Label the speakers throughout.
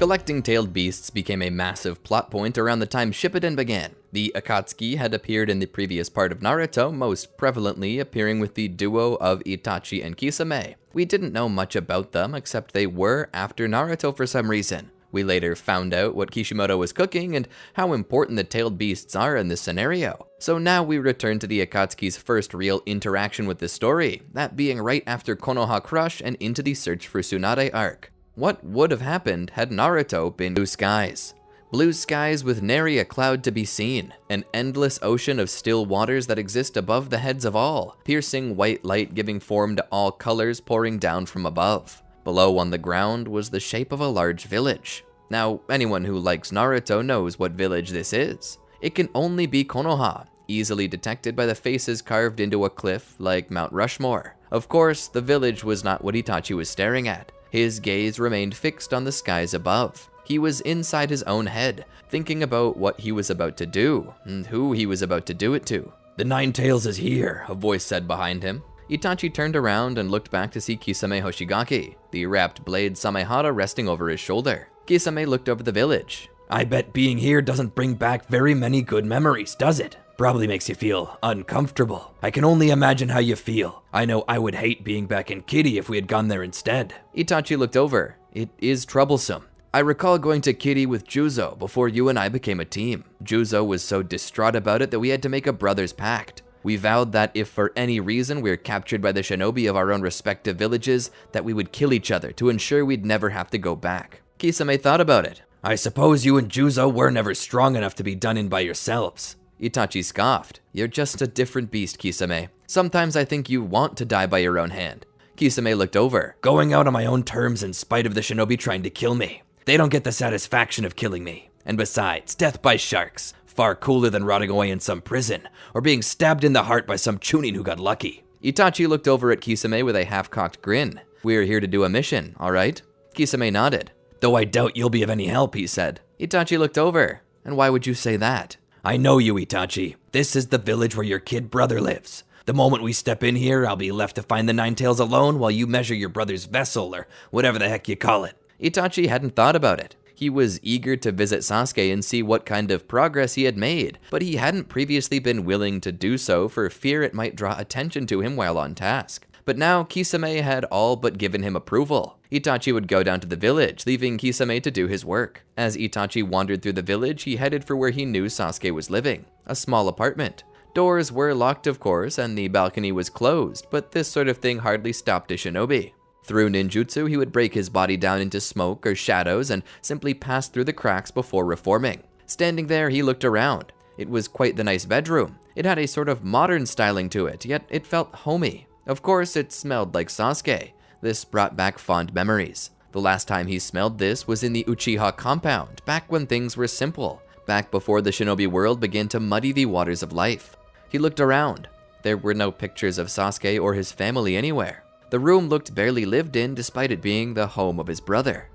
Speaker 1: Collecting tailed beasts became a massive plot point around the time Shippuden began. The Akatsuki had appeared in the previous part of Naruto, most prevalently appearing with the duo of Itachi and Kisame. We didn't know much about them, except they were after Naruto for some reason. We later found out what Kishimoto was cooking and how important the tailed beasts are in this scenario. So now we return to the Akatsuki's first real interaction with the story, that being right after Konoha Crush and into the Search for Tsunade arc. What would have happened had Naruto been blue skies? Blue skies with nary a cloud to be seen, an endless ocean of still waters that exist above the heads of all, piercing white light giving form to all colors pouring down from above. Below on the ground was the shape of a large village. Now, anyone who likes Naruto knows what village this is. It can only be Konoha, easily detected by the faces carved into a cliff like Mount Rushmore. Of course, the village was not what Itachi was staring at. His gaze remained fixed on the skies above. He was inside his own head, thinking about what he was about to do, and who he was about to do it to. "The Nine Tails is here," a voice said behind him. Itachi turned around and looked back to see Kisame Hoshigaki, the wrapped blade Samehara resting over his shoulder. Kisame looked over the village. "I bet being here doesn't bring back very many good memories, does it? Probably makes you feel uncomfortable. I can only imagine how you feel. I know I would hate being back in Kitty if we had gone there instead." Itachi looked over. "It is troublesome. I recall going to Kitty with Juzo before you and I became a team. Juzo was so distraught about it that we had to make a brother's pact. We vowed that if for any reason we're captured by the shinobi of our own respective villages, that we would kill each other to ensure we'd never have to go back." Kisame thought about it. "I suppose you and Juzo were never strong enough to be done in by yourselves." Itachi scoffed. "You're just a different beast, Kisame. Sometimes I think you want to die by your own hand." Kisame looked over. "Going out on my own terms in spite of the shinobi trying to kill me. They don't get the satisfaction of killing me. And besides, death by sharks, far cooler than rotting away in some prison, or being stabbed in the heart by some chunin who got lucky." Itachi looked over at Kisame with a half-cocked grin. "We're here to do a mission, all right?" Kisame nodded. "Though I doubt you'll be of any help," he said. Itachi looked over. "And why would you say that?" "I know you, Itachi. This is the village where your kid brother lives. The moment we step in here, I'll be left to find the Nine Tails alone while you measure your brother's vessel, or whatever the heck you call it." Itachi hadn't thought about it. He was eager to visit Sasuke and see what kind of progress he had made, but he hadn't previously been willing to do so for fear it might draw attention to him while on task. But now Kisame had all but given him approval. Itachi would go down to the village, leaving Kisame to do his work. As Itachi wandered through the village, he headed for where he knew Sasuke was living, a small apartment. Doors were locked, of course, and the balcony was closed, but this sort of thing hardly stopped a shinobi. Through ninjutsu, he would break his body down into smoke or shadows and simply pass through the cracks before reforming. Standing there, he looked around. It was quite the nice bedroom. It had a sort of modern styling to it, yet it felt homey. Of course, it smelled like Sasuke. This brought back fond memories. The last time he smelled this was in the Uchiha compound, back when things were simple, back before the shinobi world began to muddy the waters of life. He looked around. There were no pictures of Sasuke or his family anywhere. The room looked barely lived in despite it being the home of his brother.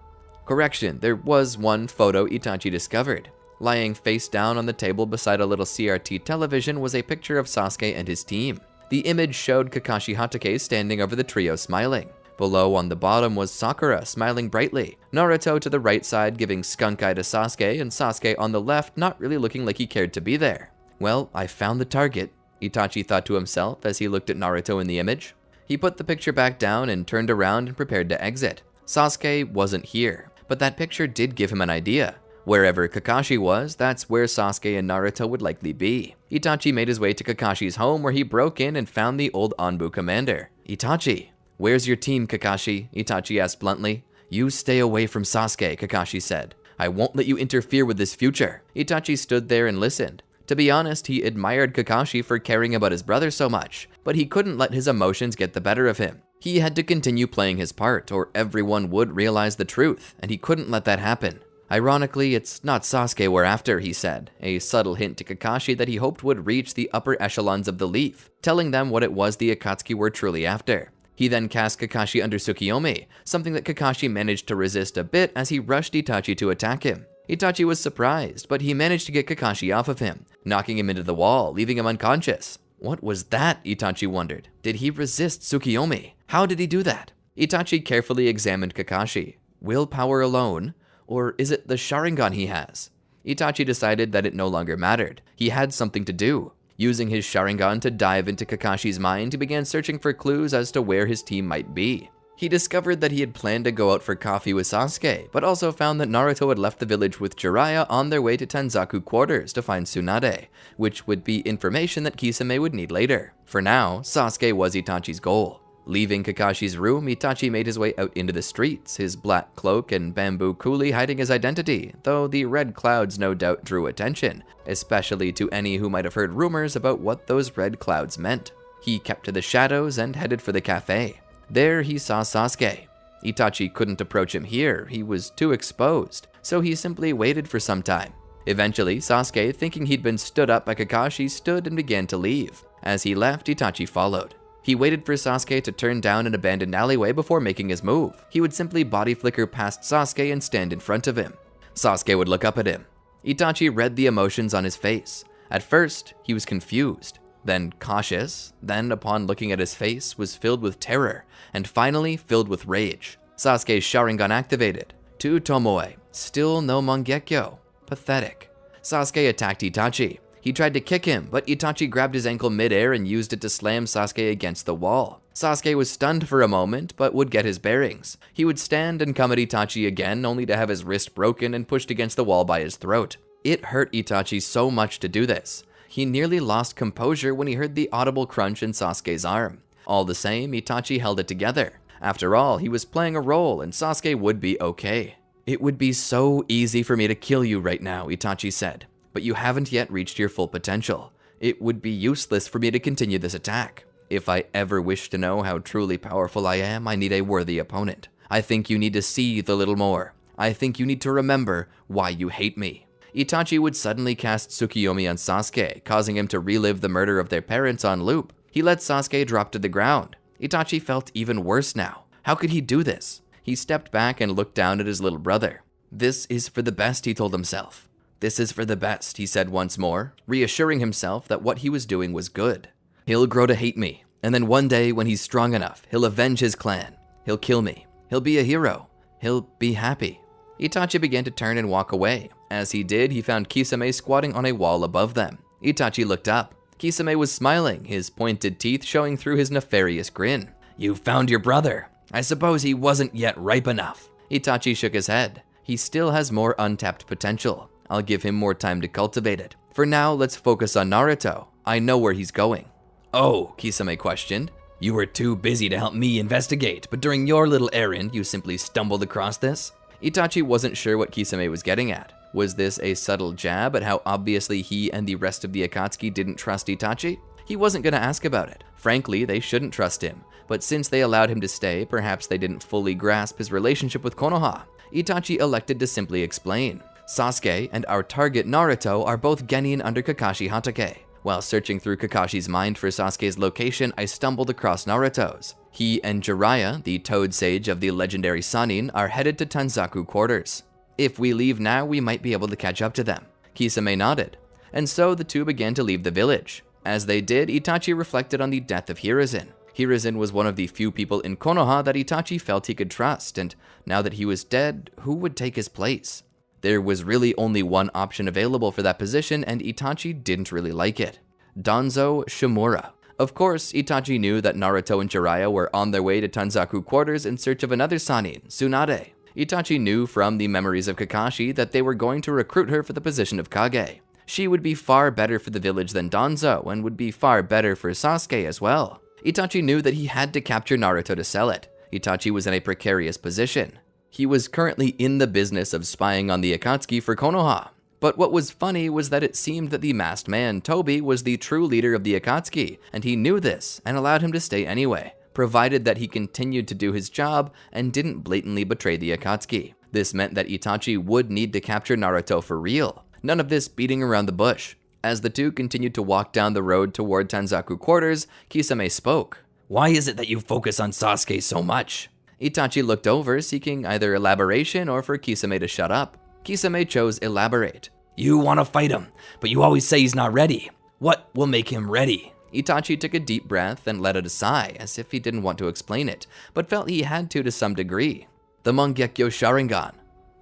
Speaker 1: Correction, there was one photo Itachi discovered. Lying face down on the table beside a little CRT television was a picture of Sasuke and his team. The image showed Kakashi Hatake standing over the trio smiling. Below on the bottom was Sakura smiling brightly, Naruto to the right side giving skunk eye to Sasuke, and Sasuke on the left not really looking like he cared to be there. "Well, I found the target," Itachi thought to himself as he looked at Naruto in the image. He put the picture back down and turned around and prepared to exit. Sasuke wasn't here, but that picture did give him an idea. Wherever Kakashi was, that's where Sasuke and Naruto would likely be. Itachi made his way to Kakashi's home where he broke in and found the old Anbu commander. "Itachi, where's your team, Kakashi?" Itachi asked bluntly. "You stay away from Sasuke," Kakashi said. "I won't let you interfere with this future." Itachi stood there and listened. To be honest, he admired Kakashi for caring about his brother so much, but he couldn't let his emotions get the better of him. He had to continue playing his part, or everyone would realize the truth, and he couldn't let that happen. "Ironically, it's not Sasuke we're after," he said, a subtle hint to Kakashi that he hoped would reach the upper echelons of the Leaf, telling them what it was the Akatsuki were truly after. He then cast Kakashi under Tsukiyomi, something that Kakashi managed to resist a bit as he rushed Itachi to attack him. Itachi was surprised, but he managed to get Kakashi off of him, knocking him into the wall, leaving him unconscious. What was that? Itachi wondered. Did he resist Tsukiyomi? How did he do that? Itachi carefully examined Kakashi. Willpower alone? Or is it the Sharingan he has? Itachi decided that it no longer mattered. He had something to do. Using his Sharingan to dive into Kakashi's mind, he began searching for clues as to where his team might be. He discovered that he had planned to go out for coffee with Sasuke, but also found that Naruto had left the village with Jiraiya on their way to Tanzaku quarters to find Tsunade, which would be information that Kisame would need later. For now, Sasuke was Itachi's goal. Leaving Kakashi's room, Itachi made his way out into the streets, his black cloak and bamboo coolie hiding his identity, though the red clouds no doubt drew attention, especially to any who might have heard rumors about what those red clouds meant. He kept to the shadows and headed for the cafe. There he saw Sasuke. Itachi couldn't approach him here, he was too exposed, so he simply waited for some time. Eventually, Sasuke, thinking he'd been stood up by Kakashi, stood and began to leave. As he left, Itachi followed. He waited for Sasuke to turn down an abandoned alleyway before making his move. He would simply body flicker past Sasuke and stand in front of him. Sasuke would look up at him. Itachi read the emotions on his face. At first, he was confused, then cautious, then upon looking at his face was filled with terror, and finally filled with rage. Sasuke's Sharingan activated. To Tomoe, still no Mangekyo. Pathetic. Sasuke attacked Itachi. He tried to kick him, but Itachi grabbed his ankle mid-air and used it to slam Sasuke against the wall. Sasuke was stunned for a moment, but would get his bearings. He would stand and come at Itachi again, only to have his wrist broken and pushed against the wall by his throat. It hurt Itachi so much to do this. He nearly lost composure when he heard the audible crunch in Sasuke's arm. All the same, Itachi held it together. After all, he was playing a role, and Sasuke would be okay. "It would be so easy for me to kill you right now," Itachi said. "But you haven't yet reached your full potential. It would be useless for me to continue this attack. If I ever wish to know how truly powerful I am, I need a worthy opponent. I think you need to seethe a little more. I think you need to remember why you hate me." Itachi would suddenly cast Tsukiyomi on Sasuke, causing him to relive the murder of their parents on loop. He let Sasuke drop to the ground. Itachi felt even worse now. How could he do this? He stepped back and looked down at his little brother. "This is for the best," he told himself. "This is for the best," he said once more, reassuring himself that what he was doing was good. "He'll grow to hate me, and then one day when he's strong enough, he'll avenge his clan. He'll kill me. He'll be a hero. He'll be happy." Itachi began to turn and walk away. As he did, he found Kisame squatting on a wall above them. Itachi looked up. Kisame was smiling, his pointed teeth showing through his nefarious grin. "You found your brother. I suppose he wasn't yet ripe enough." Itachi shook his head. "He still has more untapped potential. I'll give him more time to cultivate it. For now, let's focus on Naruto. I know where he's going." "Oh," Kisame questioned. "You were too busy to help me investigate, but during your little errand, you simply stumbled across this?" Itachi wasn't sure what Kisame was getting at. Was this a subtle jab at how obviously he and the rest of the Akatsuki didn't trust Itachi? He wasn't going to ask about it. Frankly, they shouldn't trust him. But since they allowed him to stay, perhaps they didn't fully grasp his relationship with Konoha. Itachi elected to simply explain. "Sasuke and our target Naruto are both genin under Kakashi Hatake. While searching through Kakashi's mind for Sasuke's location, I stumbled across Naruto's. He and Jiraiya, the Toad Sage of the legendary Sannin, are headed to Tanzaku quarters. If we leave now, we might be able to catch up to them." Kisame nodded. And so the two began to leave the village. As they did, Itachi reflected on the death of Hiruzen. Hiruzen was one of the few people in Konoha that Itachi felt he could trust, and now that he was dead, who would take his place? There was really only one option available for that position, and Itachi didn't really like it. Danzo Shimura. Of course, Itachi knew that Naruto and Jiraiya were on their way to Tanzaku quarters in search of another Sannin, Tsunade. Itachi knew from the memories of Kakashi that they were going to recruit her for the position of Kage. She would be far better for the village than Danzo, and would be far better for Sasuke as well. Itachi knew that he had to capture Naruto to sell it. Itachi was in a precarious position. He was currently in the business of spying on the Akatsuki for Konoha. But what was funny was that it seemed that the masked man, Tobi, was the true leader of the Akatsuki, and he knew this and allowed him to stay anyway, provided that he continued to do his job and didn't blatantly betray the Akatsuki. This meant that Itachi would need to capture Naruto for real. None of this beating around the bush. As the two continued to walk down the road toward Tanzaku quarters, Kisame spoke. "Why is it that you focus on Sasuke so much?" Itachi looked over, seeking either elaboration or for Kisame to shut up. Kisame chose elaborate. "You want to fight him, but you always say he's not ready. What will make him ready?" Itachi took a deep breath and let out a sigh, as if he didn't want to explain it, but felt he had to some degree. "The Mangekyo Sharingan."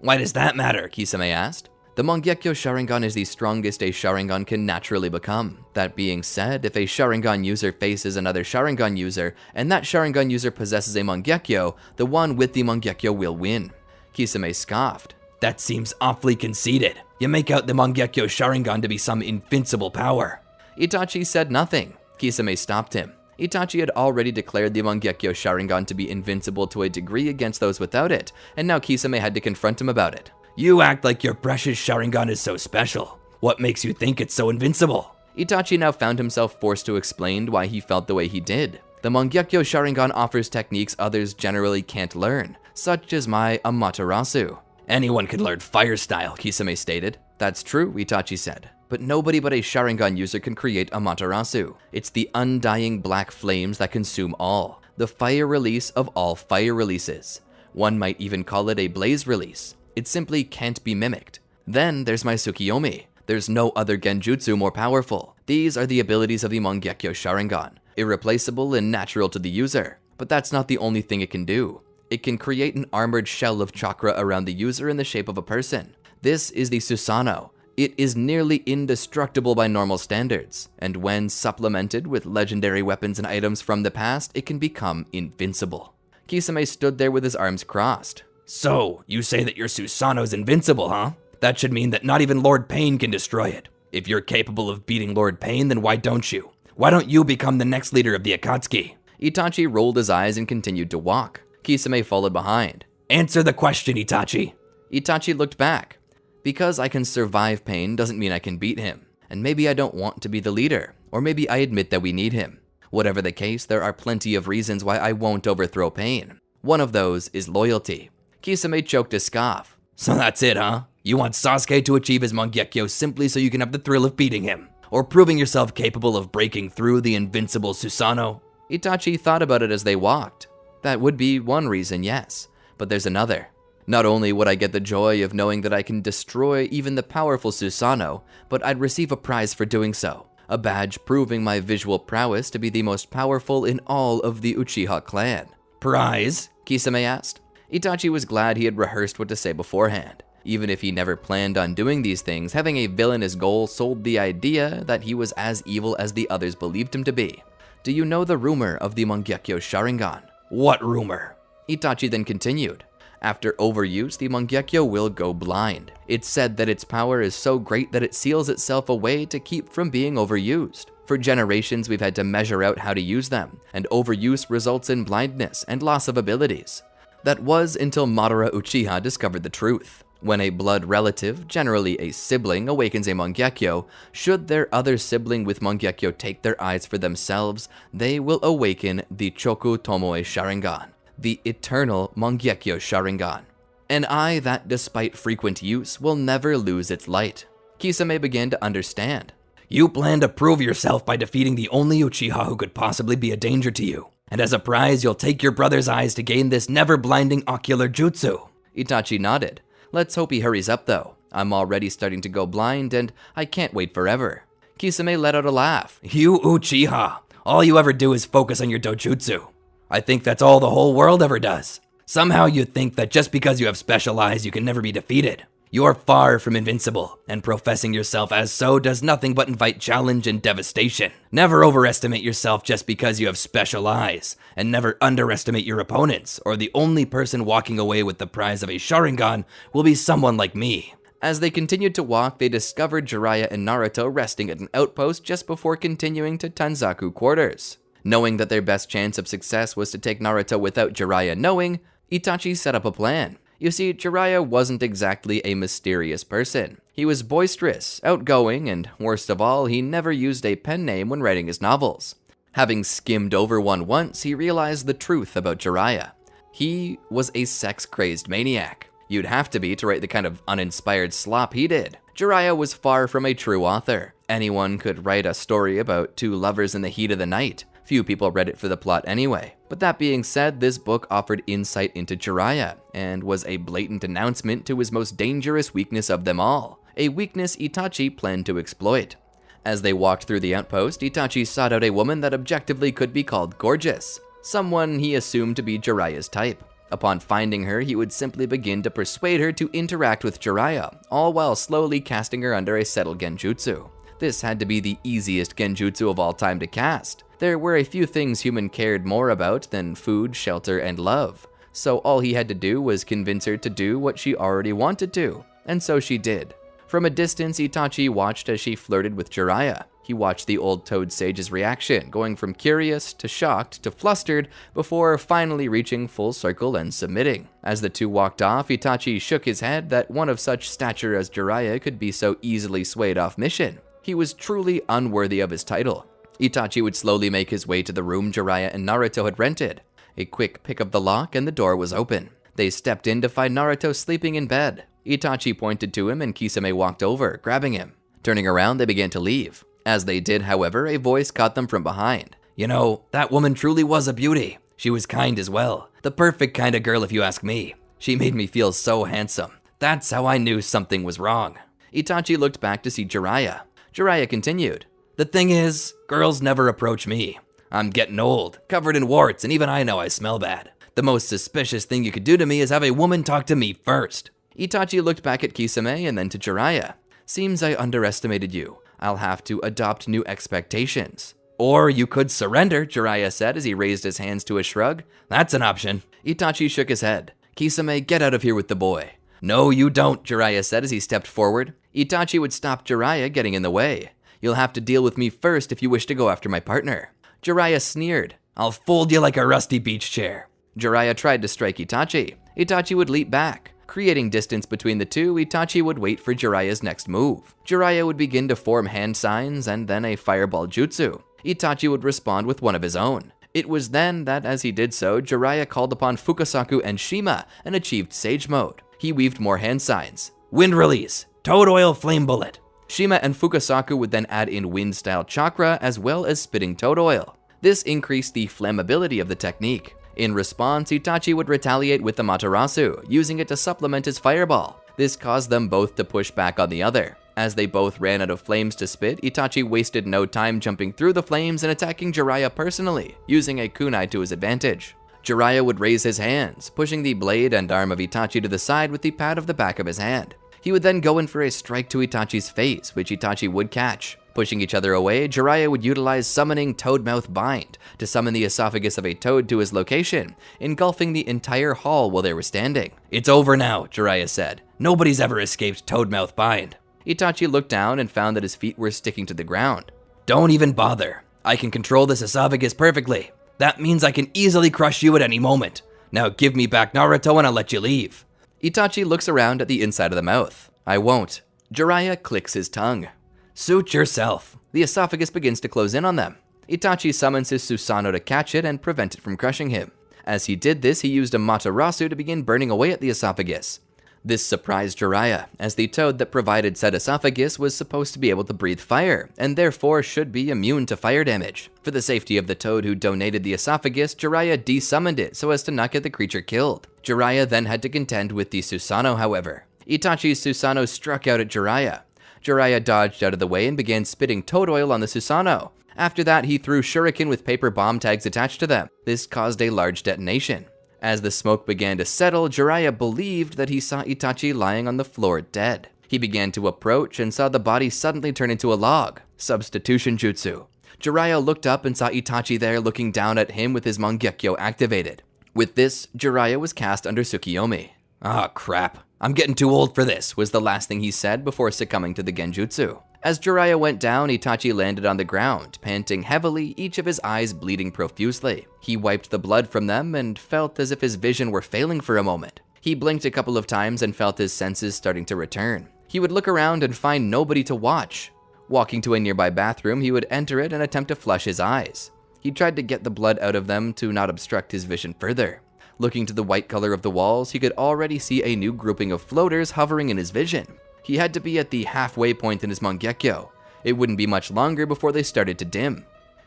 Speaker 1: Why does that matter? Kisame asked. The Mangekyo Sharingan is the strongest a Sharingan can naturally become. That being said, if a Sharingan user faces another Sharingan user, and that Sharingan user possesses a Mangekyo, the one with the Mangekyo will win. Kisame scoffed. That seems awfully conceited. You make out the Mangekyo Sharingan to be some invincible power. Itachi said nothing. Kisame stopped him. Itachi had already declared the Mangekyo Sharingan to be invincible to a degree against those without it, and now Kisame had to confront him about it. You act like your precious Sharingan is so special. What makes you think it's so invincible? Itachi now found himself forced to explain why he felt the way he did. The Mangekyo Sharingan offers techniques others generally can't learn, such as my Amaterasu. Anyone can learn fire style, Kisame stated. That's true, Itachi said, but nobody but a Sharingan user can create Amaterasu. It's the undying black flames that consume all, the fire release of all fire releases. One might even call it a blaze release. It simply can't be mimicked. Then there's my Tsukiyomi. There's no other genjutsu more powerful. These are the abilities of the Mangekyo Sharingan, irreplaceable and natural to the user. But that's not the only thing it can do. It can create an armored shell of chakra around the user in the shape of a person. This is the Susanoo. It is nearly indestructible by normal standards, and when supplemented with legendary weapons and items from the past, it can become invincible. Kisame stood there with his arms crossed. So, you say that your Susanoo's invincible, huh? That should mean that not even Lord Pain can destroy it. If you're capable of beating Lord Pain, then why don't you? Why don't you become the next leader of the Akatsuki? Itachi rolled his eyes and continued to walk. Kisame followed behind. Answer the question, Itachi. Itachi looked back. Because I can survive Pain doesn't mean I can beat him. And maybe I don't want to be the leader. Or maybe I admit that we need him. Whatever the case, there are plenty of reasons why I won't overthrow Pain. One of those is loyalty. Kisame choked a scoff. So that's it, huh? You want Sasuke to achieve his Mangekyo simply so you can have the thrill of beating him? Or proving yourself capable of breaking through the invincible Susanoo? Itachi thought about it as they walked. That would be one reason, yes. But there's another. Not only would I get the joy of knowing that I can destroy even the powerful Susanoo, but I'd receive a prize for doing so. A badge proving my visual prowess to be the most powerful in all of the Uchiha clan. Prize? Kisame asked. Itachi was glad he had rehearsed what to say beforehand. Even if he never planned on doing these things, having a villainous goal sold the idea that he was as evil as the others believed him to be. Do you know the rumor of the Mangekyo Sharingan? What rumor? Itachi then continued. After overuse, the Mangekyo will go blind. It's said that its power is so great that it seals itself away to keep from being overused. For generations, we've had to measure out how to use them, and overuse results in blindness and loss of abilities. That was until Madara Uchiha discovered the truth. When a blood relative, generally a sibling, awakens a Mangekyo, should their other sibling with Mangekyo take their eyes for themselves, they will awaken the Choku Tomoe Sharingan, the eternal Mangekyo Sharingan. An eye that, despite frequent use, will never lose its light. Kisame began to understand. You plan to prove yourself by defeating the only Uchiha who could possibly be a danger to you. And as a prize, you'll take your brother's eyes to gain this never-blinding ocular jutsu. Itachi nodded. Let's hope he hurries up, though. I'm already starting to go blind, and I can't wait forever. Kisame let out a laugh. You Uchiha! All you ever do is focus on your dojutsu. I think that's all the whole world ever does. Somehow you think that just because you have special eyes, you can never be defeated. You're far from invincible, and professing yourself as so does nothing but invite challenge and devastation. Never overestimate yourself just because you have special eyes, and never underestimate your opponents, or the only person walking away with the prize of a Sharingan will be someone like me. As they continued to walk, they discovered Jiraiya and Naruto resting at an outpost just before continuing to Tanzaku quarters. Knowing that their best chance of success was to take Naruto without Jiraiya knowing, Itachi set up a plan. You see, Jiraiya wasn't exactly a mysterious person. He was boisterous, outgoing, and worst of all, he never used a pen name when writing his novels. Having skimmed over one once, he realized the truth about Jiraiya. He was a sex-crazed maniac. You'd have to be to write the kind of uninspired slop he did. Jiraiya was far from a true author. Anyone could write a story about two lovers in the heat of the night. Few people read it for the plot anyway. But that being said, this book offered insight into Jiraiya, and was a blatant announcement to his most dangerous weakness of them all, a weakness Itachi planned to exploit. As they walked through the outpost, Itachi sought out a woman that objectively could be called gorgeous, someone he assumed to be Jiraiya's type. Upon finding her, he would simply begin to persuade her to interact with Jiraiya, all while slowly casting her under a settled genjutsu. This had to be the easiest genjutsu of all time to cast. There were a few things human cared more about than food, shelter, and love. So all he had to do was convince her to do what she already wanted to, and so she did. From a distance, Itachi watched as she flirted with Jiraiya. He watched the old Toad Sage's reaction, going from curious to shocked to flustered, before finally reaching full circle and submitting. As the two walked off, Itachi shook his head that one of such stature as Jiraiya could be so easily swayed off mission. He was truly unworthy of his title. Itachi would slowly make his way to the room Jiraiya and Naruto had rented. A quick pick of the lock and the door was open. They stepped in to find Naruto sleeping in bed. Itachi pointed to him and Kisame walked over, grabbing him. Turning around, they began to leave. As they did, however, a voice caught them from behind. "You know, that woman truly was a beauty. She was kind as well. The perfect kind of girl if you ask me. She made me feel so handsome. That's how I knew something was wrong." Itachi looked back to see Jiraiya. Jiraiya continued, "The thing is, girls never approach me. I'm getting old, covered in warts, and even I know I smell bad. The most suspicious thing you could do to me is have a woman talk to me first." Itachi looked back at Kisame and then to Jiraiya. "Seems I underestimated you. I'll have to adopt new expectations." "Or you could surrender," Jiraiya said as he raised his hands to a shrug. "That's an option." Itachi shook his head. "Kisame, get out of here with the boy." "No, you don't," Jiraiya said as he stepped forward. Itachi would stop Jiraiya getting in the way. "You'll have to deal with me first if you wish to go after my partner." Jiraiya sneered. "I'll fold you like a rusty beach chair." Jiraiya tried to strike Itachi. Itachi would leap back. Creating distance between the two, Itachi would wait for Jiraiya's next move. Jiraiya would begin to form hand signs and then a fireball jutsu. Itachi would respond with one of his own. It was then that as he did so, Jiraiya called upon Fukasaku and Shima and achieved Sage Mode. He weaved more hand signs. "Wind Release, Toad Oil Flame Bullet." Shima and Fukasaku would then add in Wind-style Chakra as well as Spitting Toad Oil. This increased the flammability of the technique. In response, Itachi would retaliate with the Materasu, using it to supplement his fireball. This caused them both to push back on the other. As they both ran out of flames to spit, Itachi wasted no time jumping through the flames and attacking Jiraiya personally, using a kunai to his advantage. Jiraiya would raise his hands, pushing the blade and arm of Itachi to the side with the pad of the back of his hand. He would then go in for a strike to Itachi's face, which Itachi would catch. Pushing each other away, Jiraiya would utilize summoning Toadmouth Bind to summon the esophagus of a toad to his location, engulfing the entire hall while they were standing. "It's over now," Jiraiya said. "Nobody's ever escaped Toadmouth Bind." Itachi looked down and found that his feet were sticking to the ground. "Don't even bother. I can control this esophagus perfectly. That means I can easily crush you at any moment. Now give me back Naruto and I'll let you leave." Itachi looks around at the inside of the mouth. "I won't." Jiraiya clicks his tongue. "Suit yourself." The esophagus begins to close in on them. Itachi summons his Susanoo to catch it and prevent it from crushing him. As he did this, he used a Materasu to begin burning away at the esophagus. This surprised Jiraiya, as the toad that provided said esophagus was supposed to be able to breathe fire, and therefore should be immune to fire damage. For the safety of the toad who donated the esophagus, Jiraiya desummoned it so as to not get the creature killed. Jiraiya then had to contend with the Susanoo, however. Itachi's Susanoo struck out at Jiraiya. Jiraiya dodged out of the way and began spitting toad oil on the Susanoo. After that, he threw shuriken with paper bomb tags attached to them. This caused a large detonation. As the smoke began to settle, Jiraiya believed that he saw Itachi lying on the floor dead. He began to approach and saw the body suddenly turn into a log. Substitution jutsu. Jiraiya looked up and saw Itachi there looking down at him with his Mangekyo activated. With this, Jiraiya was cast under Tsukiyomi. "Ah, crap. I'm getting too old for this," was the last thing he said before succumbing to the genjutsu. As Jiraiya went down, Itachi landed on the ground, panting heavily, each of his eyes bleeding profusely. He wiped the blood from them and felt as if his vision were failing for a moment. He blinked a couple of times and felt his senses starting to return. He would look around and find nobody to watch. Walking to a nearby bathroom, he would enter it and attempt to flush his eyes. He tried to get the blood out of them to not obstruct his vision further. Looking to the white color of the walls, he could already see a new grouping of floaters hovering in his vision. He had to be at the halfway point in his Mangekyo. It wouldn't be much longer before they started to dim.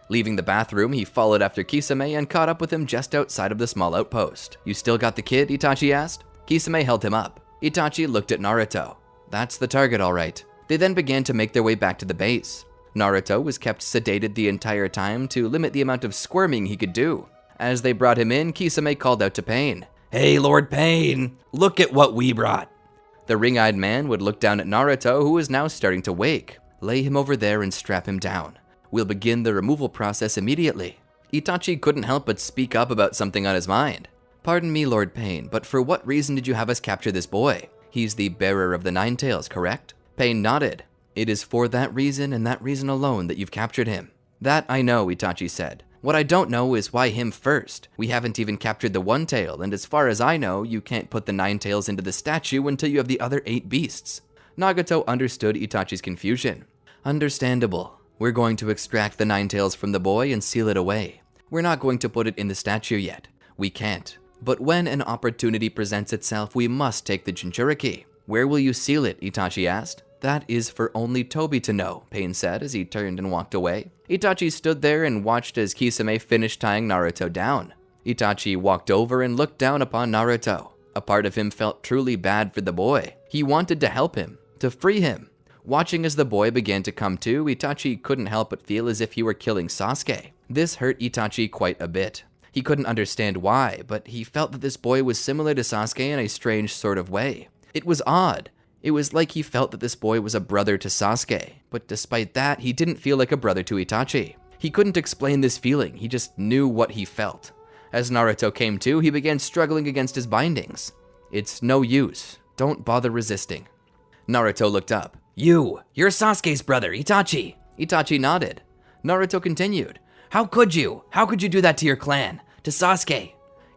Speaker 1: Leaving the bathroom, he followed after Kisame and caught up with him just outside of the small outpost. "You still got the kid?" Itachi asked. Kisame held him up. Itachi looked at Naruto. "That's the target, all right." They then began to make their way back to the base. Naruto was kept sedated the entire time to limit the amount of squirming he could do. As they brought him in, Kisame called out to Pain.
Speaker 2: "Hey, Lord Pain, look at what we brought."
Speaker 1: The ring-eyed man would look down at Naruto, who was now starting to wake. "Lay him over there and strap him down. We'll begin the removal process immediately." Itachi couldn't help but speak up about something on his mind. "Pardon me, Lord Pain, but for what reason did you have us capture this boy? He's the bearer of the Nine Tails, correct?" Pain nodded. "It is for that reason and that reason alone that you've captured him." "That I know," Itachi said. "What I don't know is why him first. We haven't even captured the One Tail, and as far as I know, you can't put the Nine Tails into the statue until you have the other 8 beasts." Nagato understood Itachi's confusion. "Understandable. We're going to extract the Nine Tails from the boy and seal it away. We're not going to put it in the statue yet. We can't. But when an opportunity presents itself, we must take the Jinchuriki." "Where will you seal it?" Itachi asked. "That is for only Tobi to know," Pain said as he turned and walked away. Itachi stood there and watched as Kisame finished tying Naruto down. Itachi walked over and looked down upon Naruto. A part of him felt truly bad for the boy. He wanted to help him, to free him. Watching as the boy began to come to, Itachi couldn't help but feel as if he were killing Sasuke. This hurt Itachi quite a bit. He couldn't understand why, but he felt that this boy was similar to Sasuke in a strange sort of way. It was odd. It was like he felt that this boy was a brother to Sasuke, but despite that, he didn't feel like a brother to Itachi. He couldn't explain this feeling, he just knew what he felt. As Naruto came to, he began struggling against his bindings. "It's no use. Don't bother resisting." Naruto looked up. You're Sasuke's brother, Itachi." Itachi nodded. Naruto continued. How could you do that to your clan? To Sasuke?"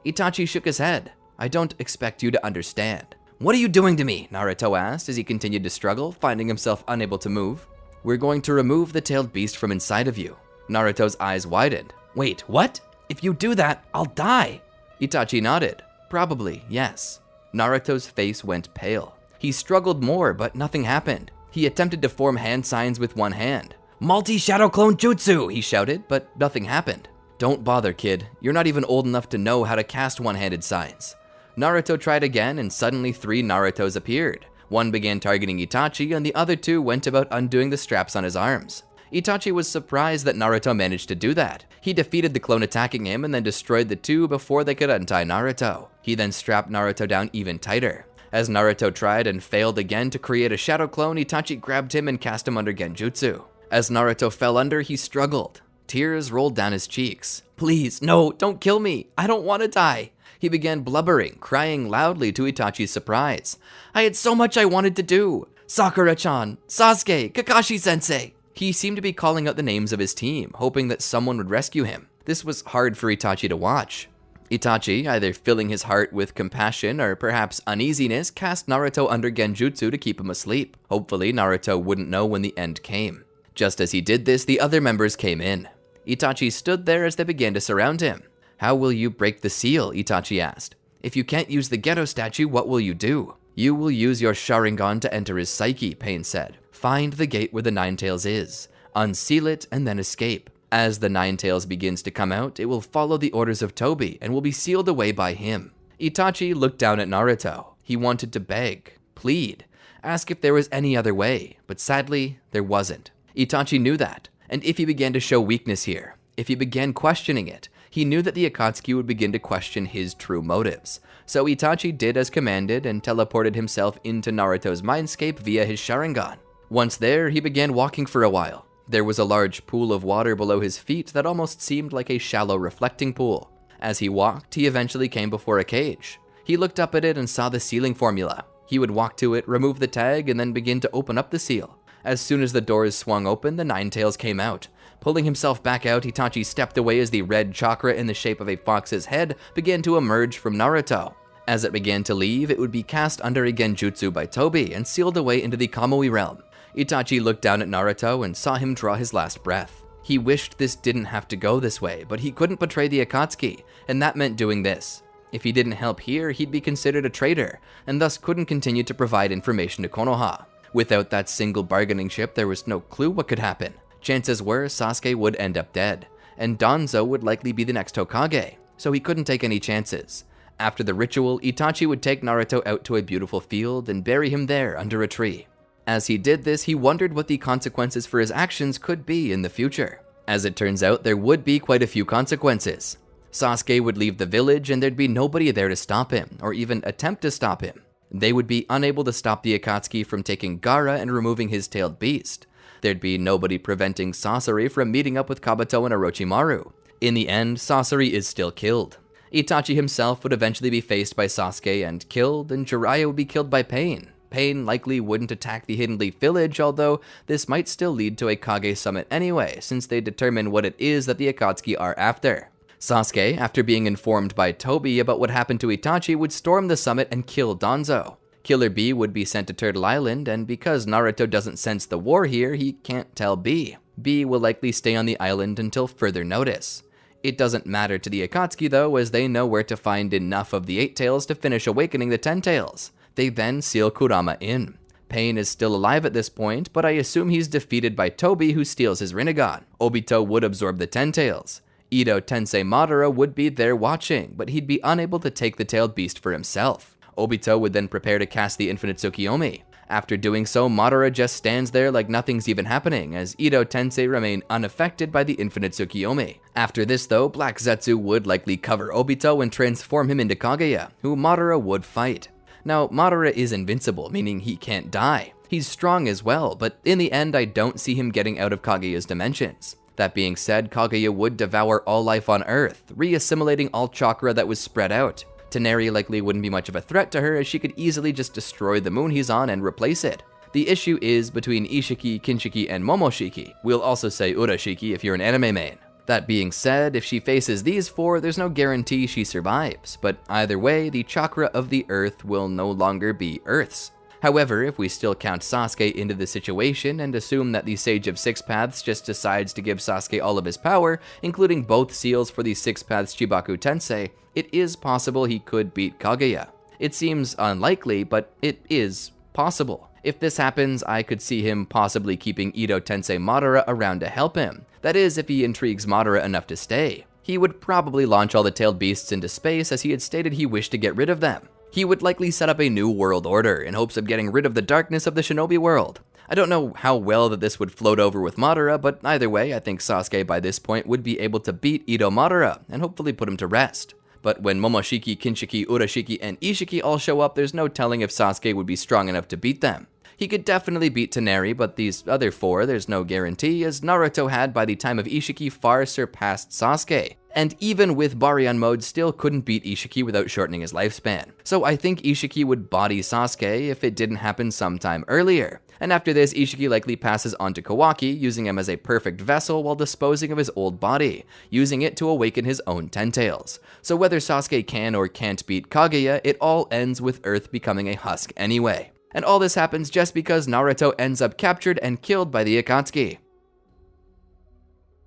Speaker 1: Itachi shook his head. "I don't expect you to understand." "What are you doing to me?" Naruto asked as he continued to struggle, finding himself unable to move. "We're going to remove the tailed beast from inside of you." Naruto's eyes widened. "Wait, what? If you do that, I'll die." Itachi nodded. "Probably, yes." Naruto's face went pale. He struggled more, but nothing happened. He attempted to form hand signs with one hand. "Multi-shadow clone jutsu," he shouted, but nothing happened. "Don't bother, kid. You're not even old enough to know how to cast one-handed signs." Naruto tried again, and suddenly 3 Narutos appeared. One began targeting Itachi, and the other 2 went about undoing the straps on his arms. Itachi was surprised that Naruto managed to do that. He defeated the clone attacking him and then destroyed the 2 before they could untie Naruto. He then strapped Naruto down even tighter. As Naruto tried and failed again to create a shadow clone, Itachi grabbed him and cast him under Genjutsu. As Naruto fell under, he struggled. Tears rolled down his cheeks. "Please, no, don't kill me. I don't want to die." He began blubbering, crying loudly to Itachi's surprise. "I had so much I wanted to do. Sakura-chan, Sasuke, Kakashi-sensei." He seemed to be calling out the names of his team, hoping that someone would rescue him. This was hard for Itachi to watch. Itachi, either filling his heart with compassion or perhaps uneasiness, cast Naruto under Genjutsu to keep him asleep. Hopefully, Naruto wouldn't know when the end came. Just as he did this, the other members came in. Itachi stood there as they began to surround him. "How will you break the seal?" Itachi asked. "If you can't use the ghetto statue, what will you do?" "You will use your Sharingan to enter his psyche," Pain said. "Find the gate where the Nine Tails is. Unseal it and then escape. As the Nine Tails begins to come out, it will follow the orders of Tobi and will be sealed away by him." Itachi looked down at Naruto. He wanted to beg, plead, ask if there was any other way, but sadly, there wasn't. Itachi knew that, and if he began to show weakness here, if he began questioning it, he knew that the Akatsuki would begin to question his true motives. So Itachi did as commanded and teleported himself into Naruto's mindscape via his Sharingan. Once there, he began walking for a while. There was a large pool of water below his feet that almost seemed like a shallow reflecting pool. As he walked, he eventually came before a cage. He looked up at it and saw the sealing formula. He would walk to it, remove the tag, and then begin to open up the seal. As soon as the doors swung open, the Nine Tails came out. Pulling himself back out, Itachi stepped away as the red chakra in the shape of a fox's head began to emerge from Naruto. As it began to leave, it would be cast under a Genjutsu by Tobi and sealed away into the Kamui realm. Itachi looked down at Naruto and saw him draw his last breath. He wished this didn't have to go this way, but he couldn't betray the Akatsuki, and that meant doing this. If he didn't help here, he'd be considered a traitor, and thus couldn't continue to provide information to Konoha. Without that single bargaining chip, there was no clue what could happen. Chances were Sasuke would end up dead, and Danzo would likely be the next Hokage, so he couldn't take any chances. After the ritual, Itachi would take Naruto out to a beautiful field and bury him there under a tree. As he did this, he wondered what the consequences for his actions could be in the future. As it turns out, there would be quite a few consequences. Sasuke would leave the village and there'd be nobody there to stop him, or even attempt to stop him. They would be unable to stop the Akatsuki from taking Gaara and removing his tailed beast. There'd be nobody preventing Sasori from meeting up with Kabuto and Orochimaru. In the end, Sasori is still killed. Itachi himself would eventually be faced by Sasuke and killed, and Jiraiya would be killed by Pain. Pain likely wouldn't attack the Hidden Leaf Village, although this might still lead to a Kage summit anyway, since they determine what it is that the Akatsuki are after. Sasuke, after being informed by Tobi about what happened to Itachi, would storm the summit and kill Danzo. Killer B would be sent to Turtle Island, and because Naruto doesn't sense the war here, he can't tell B. B will likely stay on the island until further notice. It doesn't matter to the Akatsuki though, as they know where to find enough of the Eight Tails to finish awakening the Ten Tails. They then seal Kurama in. Pain is still alive at this point, but I assume he's defeated by Tobi, who steals his Rinnegan. Obito would absorb the Ten Tails. Ito Tensei Madara would be there watching, but he'd be unable to take the tailed beast for himself. Obito would then prepare to cast the Infinite Tsukiyomi. After doing so, Madara just stands there like nothing's even happening, as Ito Tensei remain unaffected by the Infinite Tsukiyomi. After this though, Black Zetsu would likely cover Obito and transform him into Kaguya, who Madara would fight. Now, Madara is invincible, meaning he can't die. He's strong as well, but in the end I don't see him getting out of Kaguya's dimensions. That being said, Kaguya would devour all life on Earth, re-assimilating all chakra that was spread out. Tenari likely wouldn't be much of a threat to her, as she could easily just destroy the moon he's on and replace it. The issue is between Ishiki, Kinshiki, and Momoshiki. We'll also say Urashiki if you're an anime main. That being said, if she faces these four, there's no guarantee she survives, but either way, the chakra of the Earth will no longer be Earth's. However, if we still count Sasuke into the situation and assume that the Sage of Six Paths just decides to give Sasuke all of his power, including both seals for the Six Paths Chibaku Tensei, it is possible he could beat Kaguya. It seems unlikely, but it is possible. If this happens, I could see him possibly keeping Ito Tensei Madara around to help him. That is, if he intrigues Madara enough to stay. He would probably launch all the tailed beasts into space, as he had stated he wished to get rid of them. He would likely set up a new world order in hopes of getting rid of the darkness of the shinobi world. I don't know how well that this would float over with Madara, but either way, I think Sasuke by this point would be able to beat Ito Madara and hopefully put him to rest. But when Momoshiki, Kinshiki, Urashiki, and Ishiki all show up, there's no telling if Sasuke would be strong enough to beat them. He could definitely beat Tenari, but these other four, there's no guarantee, as Naruto had by the time of Ishiki far surpassed Sasuke. And even with Baryon mode, still couldn't beat Ishiki without shortening his lifespan. So I think Ishiki would body Sasuke if it didn't happen sometime earlier. And after this, Ishiki likely passes on to Kawaki, using him as a perfect vessel while disposing of his old body, using it to awaken his own Ten Tails. So whether Sasuke can or can't beat Kaguya, it all ends with Earth becoming a husk anyway. And all this happens just because Naruto ends up captured and killed by the Akatsuki.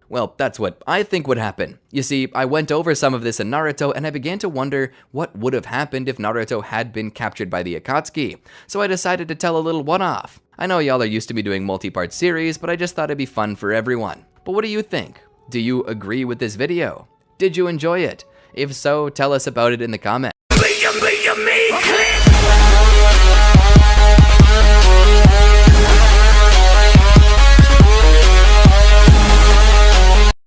Speaker 1: Well, that's what I think would happen. You see, I went over some of this in Naruto, and I began to wonder what would have happened if Naruto had been captured by the Akatsuki, so I decided to tell a little one-off. I know y'all are used to me doing multi-part series, but I just thought it'd be fun for everyone. But what do you think? Do you agree with this video? Did you enjoy it? If so, tell us about it in the comments.